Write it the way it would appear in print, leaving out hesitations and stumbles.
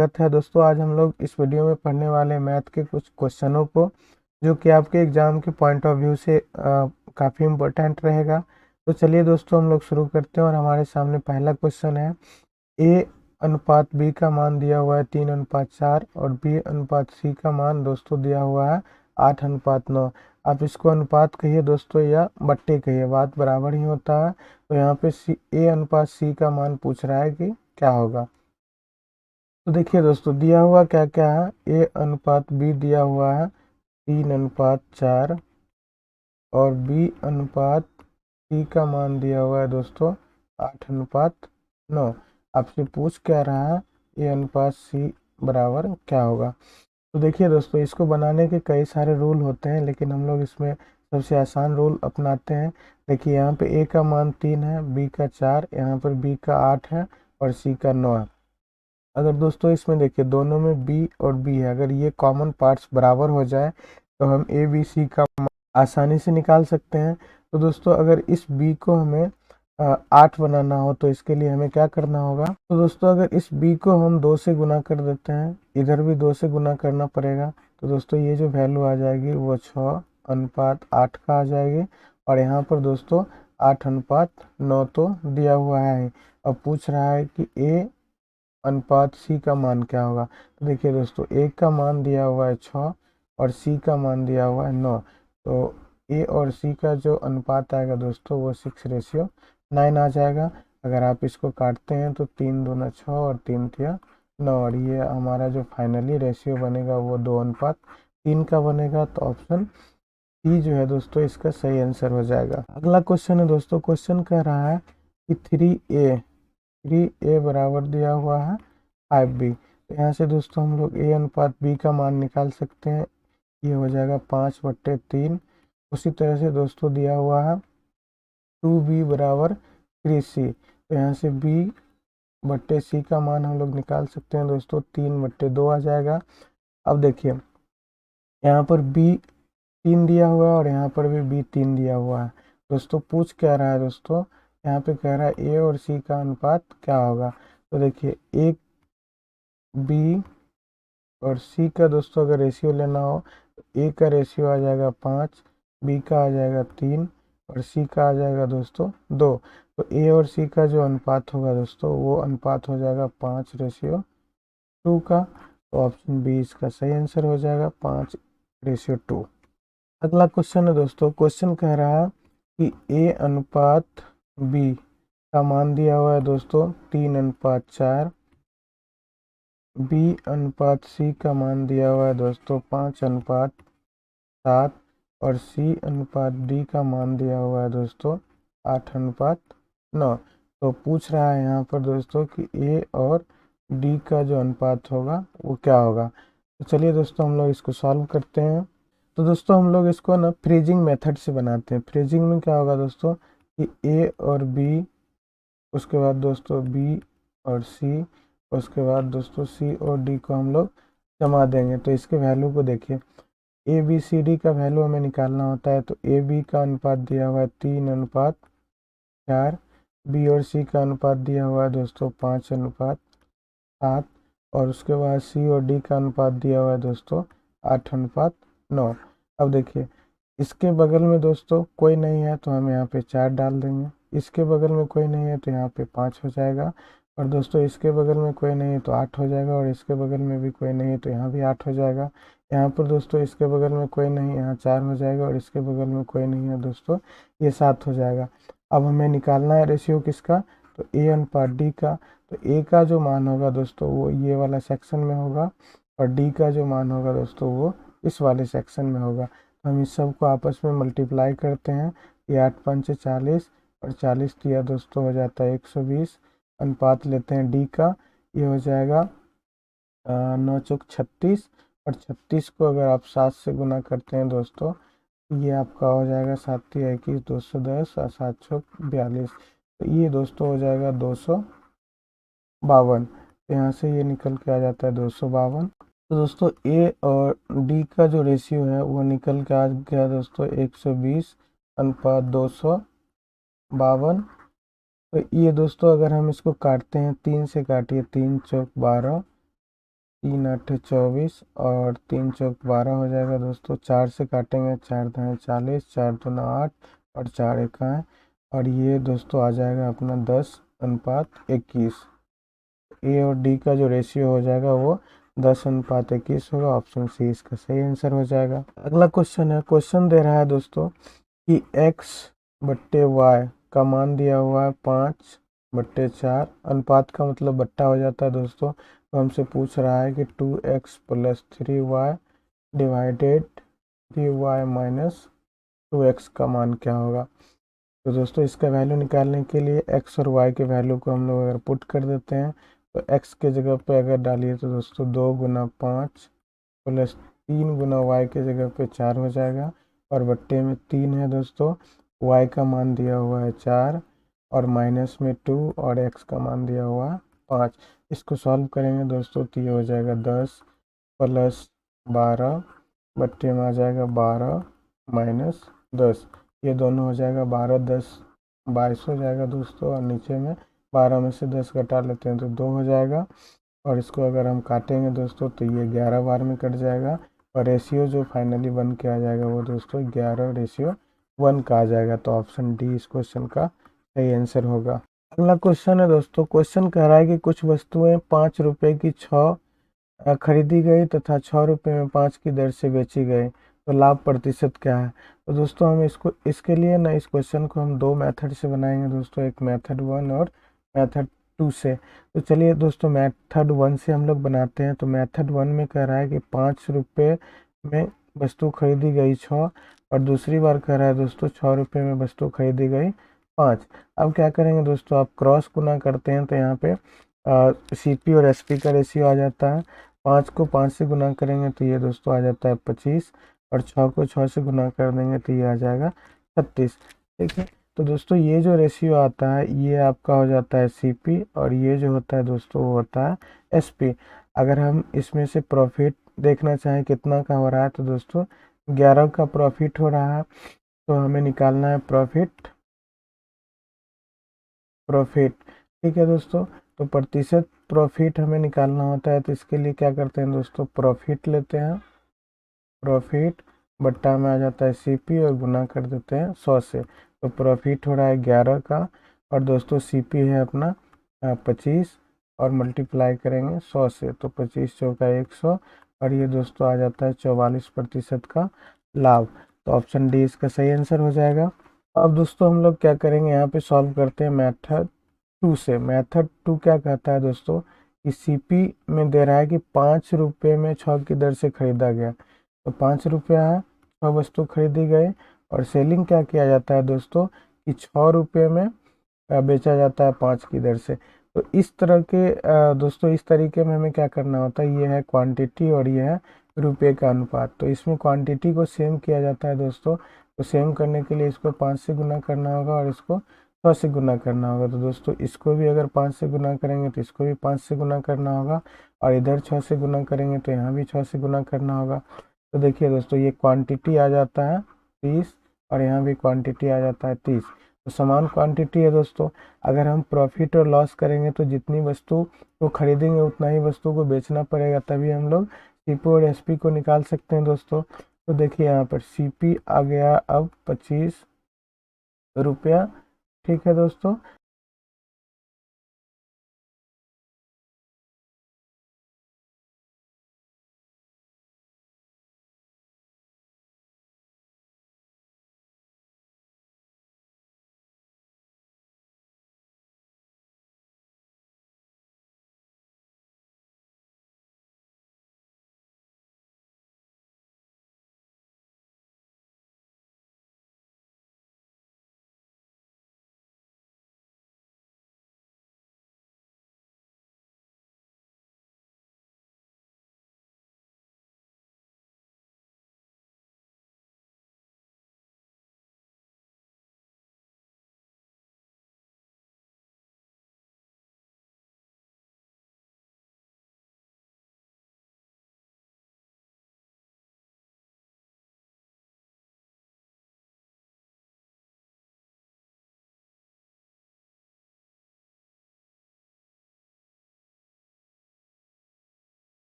स्वागत है दोस्तों। आज हम लोग इस वीडियो में पढ़ने वाले मैथ के कुछ क्वेश्चनों को, जो कि आपके एग्जाम के पॉइंट ऑफ व्यू से काफ़ी इम्पोर्टेंट रहेगा। तो चलिए दोस्तों, हम लोग शुरू करते हैं। और हमारे सामने पहला क्वेश्चन है, ए अनुपात बी का मान दिया हुआ है 3:4 और बी अनुपात सी का मान दोस्तों दिया हुआ है 8:9। आप इसको अनुपात कहिए दोस्तों या बट्टे कहिए, बात बराबर ही होता है। तो यहाँ पे ए अनुपात सी का मान पूछ रहा है कि क्या होगा। तो देखिए दोस्तों, दिया हुआ क्या क्या है। ए अनुपात बी दिया हुआ है 3:4 और बी अनुपात सी का मान दिया हुआ है दोस्तों 8:9। आपसे पूछ क्या रहा है, ए अनुपात सी बराबर क्या होगा। तो देखिए दोस्तों, इसको बनाने के कई सारे रूल होते हैं, लेकिन हम लोग इसमें सबसे आसान रूल अपनाते हैं। देखिए यहाँ पे ए का मान 3 है, बी का 4, यहाँ पर बी का 8 है और सी का 9 है। अगर दोस्तों इसमें देखिए दोनों में b और b है, अगर ये कॉमन पार्ट्स बराबर हो जाए तो हम a b c का आसानी से निकाल सकते हैं। तो दोस्तों अगर इस b को हमें 8 बनाना हो तो इसके लिए हमें क्या करना होगा। तो दोस्तों अगर इस b को हम 2 से गुना कर देते हैं, इधर भी 2 से गुना करना पड़ेगा। तो दोस्तों ये जो वैल्यू आ जाएगी वो 6:8 का आ जाएगी। और यहाँ पर दोस्तों 8:9 तो दिया हुआ है। अब पूछ रहा है कि a अनुपात सी का मान क्या होगा। तो देखिए दोस्तों, ए का मान दिया हुआ है 6 और सी का मान दिया हुआ है 9। तो ए और सी का जो अनुपात आएगा दोस्तों वो 6:9 आ जाएगा। अगर आप इसको काटते हैं तो 3 दूना 6 और 3 तिया 9, और ये हमारा जो फाइनली रेशियो बनेगा वो 2:3 का बनेगा। तो ऑप्शन सी जो है दोस्तों इसका सही आंसर हो जाएगा। अगला क्वेश्चन है दोस्तों, क्वेश्चन कह रहा है कि 3a बराबर दिया हुआ है 5b। तो यहाँ से दोस्तों हम लोग a अनुपात b का मान निकाल सकते हैं। ये हो जाएगा 5/3। उसी तरह से दोस्तों दिया हुआ है 2b बराबर 3c। तो यहाँ से b/c का मान हम लोग निकाल सकते हैं दोस्तों, 3/2 आ जाएगा। अब देखिए यहाँ पर b 3 दिया हुआ है और यहाँ पर भी b 3 दिया हुआ है। दोस्तों पूछ क्या रहा है दोस्तों, यहाँ पे कह रहा है a और c का अनुपात क्या होगा। तो देखिए a b और सी का दोस्तों अगर रेशियो लेना हो तो ए का रेशियो आ जाएगा 5, बी का आ जाएगा 3 और सी का आ जाएगा दोस्तों 2। तो ए और सी का जो अनुपात होगा दोस्तों वो अनुपात हो जाएगा 5:2 का। तो ऑप्शन बी इसका सही आंसर हो जाएगा, 5:2। अगला क्वेश्चन है दोस्तों, क्वेश्चन कह रहा है कि ए अनुपात बी का मान दिया हुआ है दोस्तों 3:4, बी अनुपात सी का मान दिया हुआ है दोस्तों 5:7 और सी अनुपात डी का मान दिया हुआ है दोस्तों 8:9। तो पूछ रहा है यहाँ पर दोस्तों कि ए और डी का जो अनुपात होगा वो क्या होगा। तो चलिए दोस्तों हम लोग इसको सॉल्व करते हैं। तो दोस्तों हम लोग इसको ना फ्रीजिंग मेथड से बनाते हैं। फ्रीजिंग में क्या होगा दोस्तों कि ए और बी, उसके बाद दोस्तों बी और सी, उसके बाद दोस्तों सी और डी को हम लोग जमा देंगे। तो इसके वैल्यू को देखिए, ए बी सी डी का वैल्यू हमें निकालना होता है। तो ए बी का अनुपात दिया हुआ है 3:4, बी और सी का अनुपात दिया हुआ है दोस्तों 5:7 और उसके बाद सी और डी का अनुपात दिया हुआ है दोस्तों 8:9। अब देखिए इसके बगल में दोस्तों कोई नहीं है तो हम यहाँ पे 4 डाल देंगे, इसके बगल में कोई नहीं है तो यहाँ पे 5 हो जाएगा, और दोस्तों इसके बगल में कोई नहीं है तो 8 हो जाएगा, और इसके बगल में भी कोई नहीं है तो यहाँ भी 8 हो जाएगा। यहाँ पर दोस्तों इसके बगल में कोई नहीं है, यहाँ 4 हो जाएगा, और इसके बगल में कोई नहीं है दोस्तों ये 7 हो जाएगा। अब हमें निकालना है रेशियो किसका, तो ए अनुपात डी का। तो ए का जो मान होगा दोस्तों वो ये वाला सेक्शन में होगा, और डी का जो मान होगा दोस्तों वो इस वाले सेक्शन में होगा। तो हम इस सब को आपस में मल्टीप्लाई करते हैं। ये 8×5 = 40 और 40 दिया दोस्तों हो जाता है 120। अनुपात लेते हैं डी का, ये हो जाएगा 9×4 = 36, और 36 को अगर आप 7 से गुना करते हैं दोस्तों ये आपका हो जाएगा 7×3 = 21, 210 और 7×6 = 42। तो ये दोस्तों हो जाएगा 252। तो यहाँ से ये निकल के आ जाता है 252। तो दोस्तों ए और डी का जो रेशियो है वो निकल के आ गया दोस्तों 120:252। तो ये दोस्तों अगर हम इसको काटते हैं 3 से काटिए, 3×4 = 12 3 8 24 और 3 चौक 12 हो जाएगा दोस्तों। 4 से काटेंगे, 4 दूनी 40, 4 दूना 8 और 4 एकाएँ, और ये दोस्तों आ जाएगा अपना 10:21। ए और डी का जो रेशियो हो जाएगा वो 10:21 होगा। ऑप्शन सी इसका सही आंसर हो जाएगा। अगला क्वेश्चन है, क्वेश्चन दे रहा है दोस्तों कि x/y का मान दिया हुआ है 5/4। अनुपात का मतलब बट्टा हो जाता है दोस्तों। तो हमसे पूछ रहा है कि 2x + 3y divided 3y - 2x का मान क्या होगा। तो दोस्तों इसका वैल्यू निकालने के लिए x और y के वैल्यू को हम लोग अगर पुट कर देते हैं तो x के जगह पे अगर डालिए तो दोस्तों 2 × 5 + 3 × y के जगह पे 4 हो जाएगा, और बट्टे में 3 है दोस्तों। y का मान दिया हुआ है 4 और माइनस में 2 और x का मान दिया हुआ है 5। इसको सॉल्व करेंगे दोस्तों तो ये हो जाएगा 10 + 12 बट्टे में आ जाएगा 12 - 10। ये दोनों हो जाएगा 12 10 22 हो जाएगा दोस्तों, और नीचे में 12 में से 10 घटा लेते हैं तो 2 हो जाएगा। और इसको अगर हम काटेंगे दोस्तों तो ये 11 बार में कट जाएगा, और रेशियो जो फाइनली बन के आ जाएगा वो दोस्तों 11:1 का आ जाएगा। तो ऑप्शन डी इस क्वेश्चन का सही आंसर होगा। अगला क्वेश्चन है दोस्तों, क्वेश्चन कह रहा है कि कुछ वस्तुएं 5 रुपए की 6 खरीदी गई तथा 6 रुपये में 5 की दर से बेची गई, तो लाभ प्रतिशत क्या है। तो दोस्तों हम इसके लिए ना इस क्वेश्चन को हम 2 मेथड से बनाएंगे दोस्तों, एक मेथड 1 और मेथड 2 से। तो चलिए दोस्तों मेथड 1 से हम लोग बनाते हैं। तो मेथड 1 में कह रहा है कि 5 रुपये में वस्तु खरीदी गई 6, और दूसरी बार कह रहा है दोस्तों 6 रुपये में वस्तु खरीदी गई 5। अब क्या करेंगे दोस्तों, आप क्रॉस गुना करते हैं तो यहाँ पे CP और SP का रेशियो आ जाता है। 5 को 5 से गुना करेंगे तो ये दोस्तों आ जाता है 25, और 6 को 6 से गुना कर देंगे तो ये आ जाएगा 36। ठीक है, तो दोस्तों ये जो रेशियो आता है ये आपका हो जाता है CP, और ये जो होता है दोस्तों वो होता है SP। अगर हम इसमें से प्रॉफिट देखना चाहें कितना का हो रहा है तो दोस्तों 11 का प्रॉफिट हो रहा है। तो हमें निकालना है प्रॉफिट। ठीक है दोस्तों, तो प्रतिशत प्रॉफिट हमें निकालना होता है। तो इसके लिए क्या करते हैं दोस्तों, प्रॉफिट लेते हैं, प्रॉफिट बट्टा में आ जाता है CP और गुना कर देते हैं 100 से। तो प्रॉफिट हो रहा है 11 का, और दोस्तों CP है अपना 25, और मल्टीप्लाई करेंगे 100 से तो 25 चौका 100, और ये दोस्तों आ जाता है 44% का लाभ। तो ऑप्शन डी इसका सही आंसर हो जाएगा। अब दोस्तों हम लोग क्या करेंगे, यहाँ पे सॉल्व करते हैं मेथड 2 से। मेथड 2 क्या कहता है दोस्तों कि CP में दे रहा है कि 5 रुपये में 6 की दर से खरीदा गया। तो 5 रुपया है, 6 वस्तु खरीदी गई, और सेलिंग क्या किया जाता है दोस्तों कि 6 रुपये में बेचा जाता है 5 की दर से। तो इस तरह के दोस्तों इस तरीके में हमें क्या करना होता है, ये है क्वांटिटी और ये है रुपये का अनुपात। तो इसमें क्वांटिटी को सेम किया जाता है दोस्तों। तो सेम करने के लिए इसको 5 से गुना करना होगा और इसको 6 से गुना करना होगा। तो दोस्तों इसको भी अगर 5 से गुना करेंगे तो इसको भी 5 से गुना करना होगा, और इधर 6 से गुना करेंगे तो यहाँ भी 6 से गुना करना होगा। तो देखिए दोस्तों ये क्वांटिटी आ जाता है 30, और यहाँ भी क्वांटिटी आ जाता है 30। तो समान क्वांटिटी है दोस्तों। अगर हम प्रॉफिट और लॉस करेंगे तो जितनी वस्तु को खरीदेंगे उतना ही वस्तु को बेचना पड़ेगा, तभी हम लोग CP और SP को निकाल सकते हैं दोस्तों। तो देखिए यहाँ पर CP आ गया अब 25 रुपया। ठीक है दोस्तों,